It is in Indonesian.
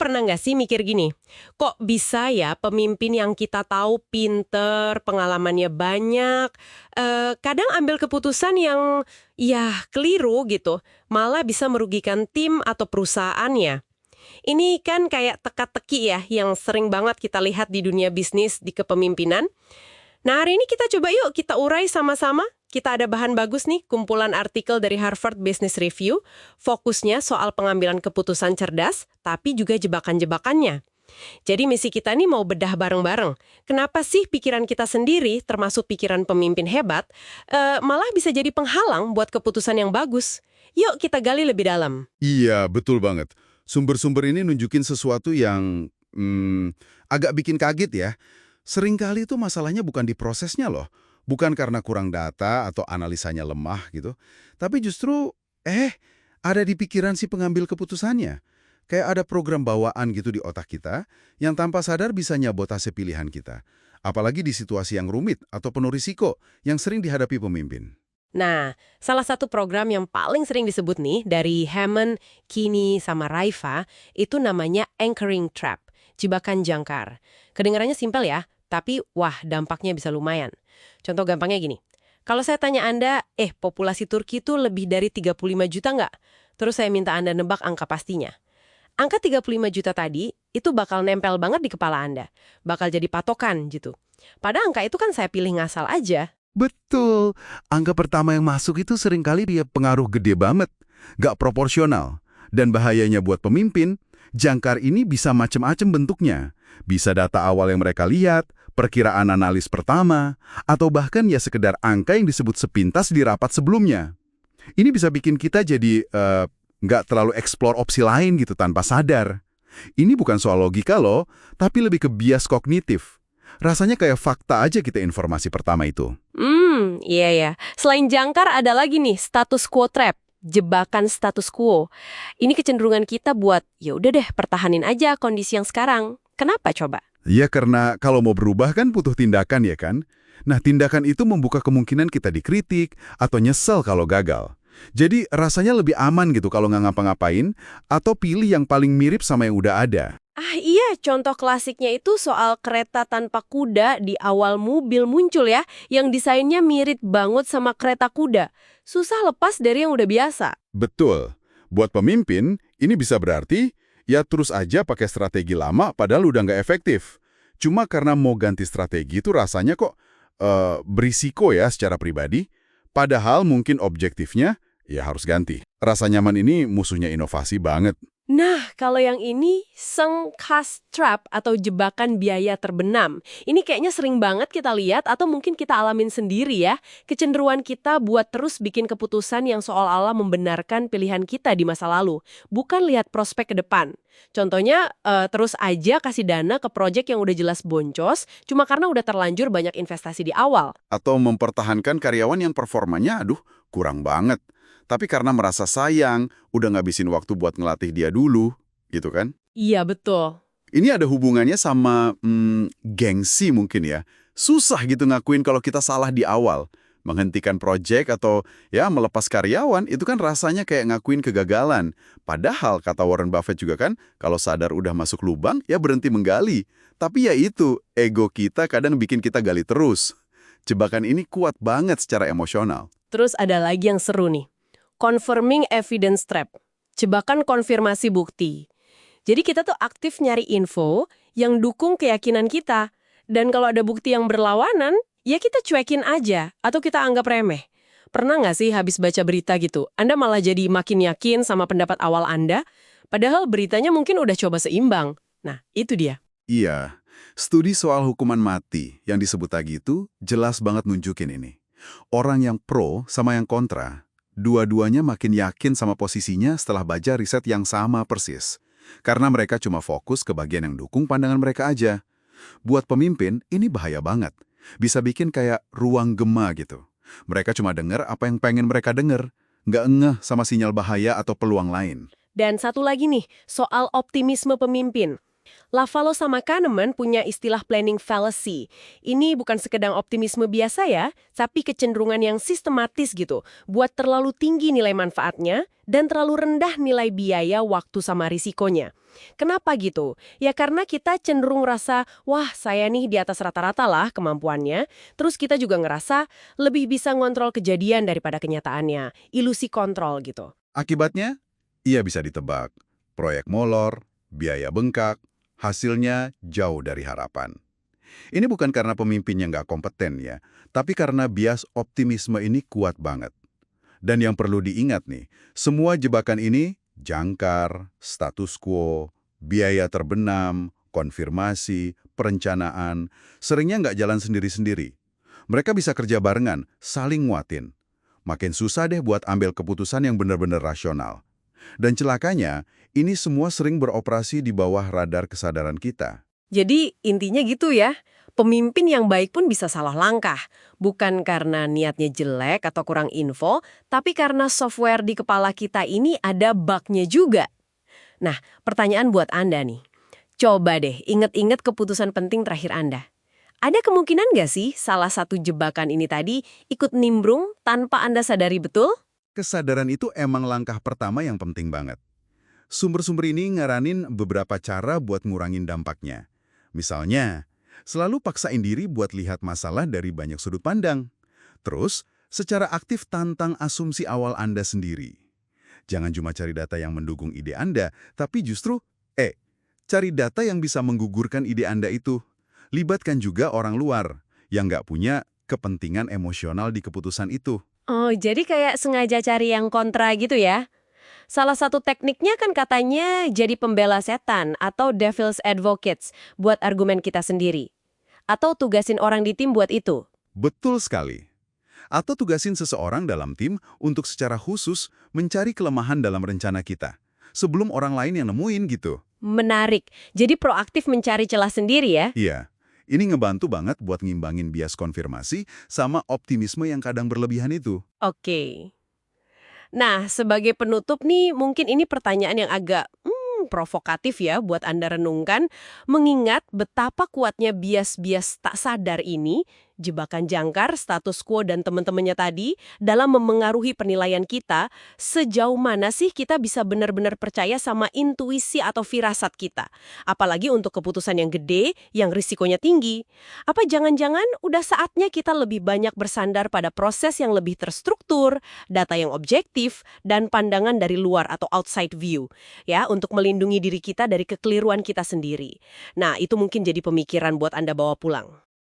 pernah nggak sih mikir gini, kok bisa ya pemimpin yang kita tahu pinter, pengalamannya banyak, kadang ambil keputusan yang ya keliru gitu, malah bisa merugikan tim atau perusahaannya. Ini kan kayak teka-teki ya yang sering banget kita lihat di dunia bisnis di kepemimpinan. Nah, hari ini kita coba yuk kita urai sama-sama. Kita ada bahan bagus nih, kumpulan artikel dari Harvard Business Review, fokusnya soal pengambilan keputusan cerdas, tapi juga jebakan-jebakannya. Jadi misi kita nih mau bedah bareng-bareng. Kenapa sih pikiran kita sendiri, termasuk pikiran pemimpin hebat, malah bisa jadi penghalang buat keputusan yang bagus? Yuk kita gali lebih dalam. Iya, betul banget. Sumber-sumber ini nunjukin sesuatu yang agak bikin kaget ya. Seringkali itu masalahnya bukan di prosesnya loh. Bukan karena kurang data atau analisanya lemah gitu. Tapi justru, ada di pikiran si pengambil keputusannya. Kayak ada program bawaan gitu di otak kita yang tanpa sadar bisa nyabotase pilihan kita. Apalagi di situasi yang rumit atau penuh risiko yang sering dihadapi pemimpin. Nah, salah satu program yang paling sering disebut nih dari Hammond, Kini, sama Raifa itu namanya Anchoring Trap, jebakan jangkar. Kedengarannya simpel ya, tapi wah dampaknya bisa lumayan. Contoh gampangnya gini, kalau saya tanya Anda, populasi Turki itu lebih dari 35 juta nggak? Terus saya minta Anda nebak angka pastinya. Angka 35 juta tadi itu bakal nempel banget di kepala Anda, bakal jadi patokan gitu. Padahal angka itu kan saya pilih ngasal aja. Betul. Angka pertama yang masuk itu seringkali dia pengaruh gede banget. Gak proporsional. Dan bahayanya buat pemimpin, jangkar ini bisa macam-macam bentuknya. Bisa data awal yang mereka lihat, perkiraan analis pertama, atau bahkan ya sekedar angka yang disebut sepintas di rapat sebelumnya. Ini bisa bikin kita jadi nggak terlalu eksplor opsi lain gitu tanpa sadar. Ini bukan soal logika loh, tapi lebih ke bias kognitif. Rasanya kayak fakta aja kita informasi pertama itu. Iya ya. Selain jangkar ada lagi nih status quo trap, jebakan status quo. Ini kecenderungan kita buat ya udah deh pertahanin aja kondisi yang sekarang. Kenapa coba? Ya karena kalau mau berubah kan butuh tindakan ya kan? Nah tindakan itu membuka kemungkinan kita dikritik atau nyesel kalau gagal. Jadi rasanya lebih aman gitu kalau nggak ngapa-ngapain atau pilih yang paling mirip sama yang udah ada. Iya, contoh klasiknya itu soal kereta tanpa kuda di awal mobil muncul ya, yang desainnya mirip banget sama kereta kuda. Susah lepas dari yang udah biasa. Betul. Buat pemimpin, ini bisa berarti ya terus aja pakai strategi lama padahal udah nggak efektif. Cuma karena mau ganti strategi itu rasanya kok berisiko ya secara pribadi. Padahal mungkin objektifnya ya harus ganti. Rasa nyaman ini musuhnya inovasi banget. Nah, kalau yang ini sunk cost trap atau jebakan biaya terbenam. Ini kayaknya sering banget kita lihat atau mungkin kita alamin sendiri ya. Kecenderungan kita buat terus bikin keputusan yang seolah-olah membenarkan pilihan kita di masa lalu. Bukan lihat prospek ke depan. Contohnya, terus aja kasih dana ke proyek yang udah jelas boncos, cuma karena udah terlanjur banyak investasi di awal. Atau mempertahankan karyawan yang performanya kurang banget. Tapi karena merasa sayang, udah ngabisin waktu buat ngelatih dia dulu, gitu kan? Iya, betul. Ini ada hubungannya sama gengsi mungkin ya. Susah gitu ngakuin kalau kita salah di awal. Menghentikan proyek atau ya melepas karyawan, itu kan rasanya kayak ngakuin kegagalan. Padahal, kata Warren Buffett juga kan, kalau sadar udah masuk lubang, ya berhenti menggali. Tapi ya itu, ego kita kadang bikin kita gali terus. Jebakan ini kuat banget secara emosional. Terus ada lagi yang seru nih. Confirming evidence trap, jebakan konfirmasi bukti. Jadi kita tuh aktif nyari info yang dukung keyakinan kita. Dan kalau ada bukti yang berlawanan, ya kita cuekin aja atau kita anggap remeh. Pernah nggak sih habis baca berita gitu, Anda malah jadi makin yakin sama pendapat awal Anda, padahal beritanya mungkin udah coba seimbang. Nah, itu dia. Iya, studi soal hukuman mati yang disebut tadi itu jelas banget nunjukin ini. Orang yang pro sama yang kontra, dua-duanya makin yakin sama posisinya setelah baca riset yang sama persis. Karena mereka cuma fokus ke bagian yang dukung pandangan mereka aja. Buat pemimpin, ini bahaya banget. Bisa bikin kayak ruang gema gitu. Mereka cuma dengar apa yang pengen mereka dengar, nggak ngeh sama sinyal bahaya atau peluang lain. Dan satu lagi nih, soal optimisme pemimpin. Lavalo sama Kahneman punya istilah planning fallacy. Ini bukan sekedar optimisme biasa ya, tapi kecenderungan yang sistematis gitu, buat terlalu tinggi nilai manfaatnya dan terlalu rendah nilai biaya, waktu sama risikonya. Kenapa gitu? Ya karena kita cenderung rasa, wah saya nih di atas rata-rata lah kemampuannya, terus kita juga ngerasa lebih bisa ngontrol kejadian daripada kenyataannya, ilusi kontrol gitu. Akibatnya, ia bisa ditebak. Proyek molor, biaya bengkak, hasilnya jauh dari harapan. Ini bukan karena pemimpinnya nggak kompeten ya, tapi karena bias optimisme ini kuat banget. Dan yang perlu diingat nih, semua jebakan ini jangkar, status quo, biaya terbenam, konfirmasi, perencanaan, seringnya nggak jalan sendiri-sendiri. Mereka bisa kerja barengan, saling nguatin. Makin susah deh buat ambil keputusan yang benar-benar rasional. Dan celakanya, ini semua sering beroperasi di bawah radar kesadaran kita. Jadi intinya gitu ya, pemimpin yang baik pun bisa salah langkah. Bukan karena niatnya jelek atau kurang info, tapi karena software di kepala kita ini ada bug-nya juga. Nah, pertanyaan buat Anda nih. Coba deh inget-inget keputusan penting terakhir Anda. Ada kemungkinan nggak sih salah satu jebakan ini tadi ikut nimbrung tanpa Anda sadari betul? Kesadaran itu emang langkah pertama yang penting banget. Sumber-sumber ini ngaranin beberapa cara buat ngurangin dampaknya. Misalnya, selalu paksain diri buat lihat masalah dari banyak sudut pandang. Terus, secara aktif tantang asumsi awal Anda sendiri. Jangan cuma cari data yang mendukung ide Anda, tapi justru, cari data yang bisa menggugurkan ide Anda itu. Libatkan juga orang luar yang nggak punya kepentingan emosional di keputusan itu. Oh, jadi kayak sengaja cari yang kontra gitu ya? Salah satu tekniknya kan katanya jadi pembela setan atau devil's advocates buat argumen kita sendiri. Atau tugasin orang di tim buat itu. Betul sekali. Atau tugasin seseorang dalam tim untuk secara khusus mencari kelemahan dalam rencana kita, sebelum orang lain yang nemuin gitu. Menarik. Jadi proaktif mencari celah sendiri ya? Iya, ini ngebantu banget buat ngimbangin bias konfirmasi sama optimisme yang kadang berlebihan itu. Oke. Nah, sebagai penutup nih, mungkin ini pertanyaan yang agak provokatif ya buat Anda renungkan, mengingat betapa kuatnya bias-bias tak sadar ini, jebakan jangkar, status quo, dan teman-temannya tadi, dalam memengaruhi penilaian kita, sejauh mana sih kita bisa benar-benar percaya sama intuisi atau firasat kita? Apalagi untuk keputusan yang gede, yang risikonya tinggi. Apa jangan-jangan udah saatnya kita lebih banyak bersandar pada proses yang lebih terstruktur, data yang objektif, dan pandangan dari luar atau outside view, ya, untuk melindungi diri kita dari kekeliruan kita sendiri. Nah, itu mungkin jadi pemikiran buat Anda bawa pulang.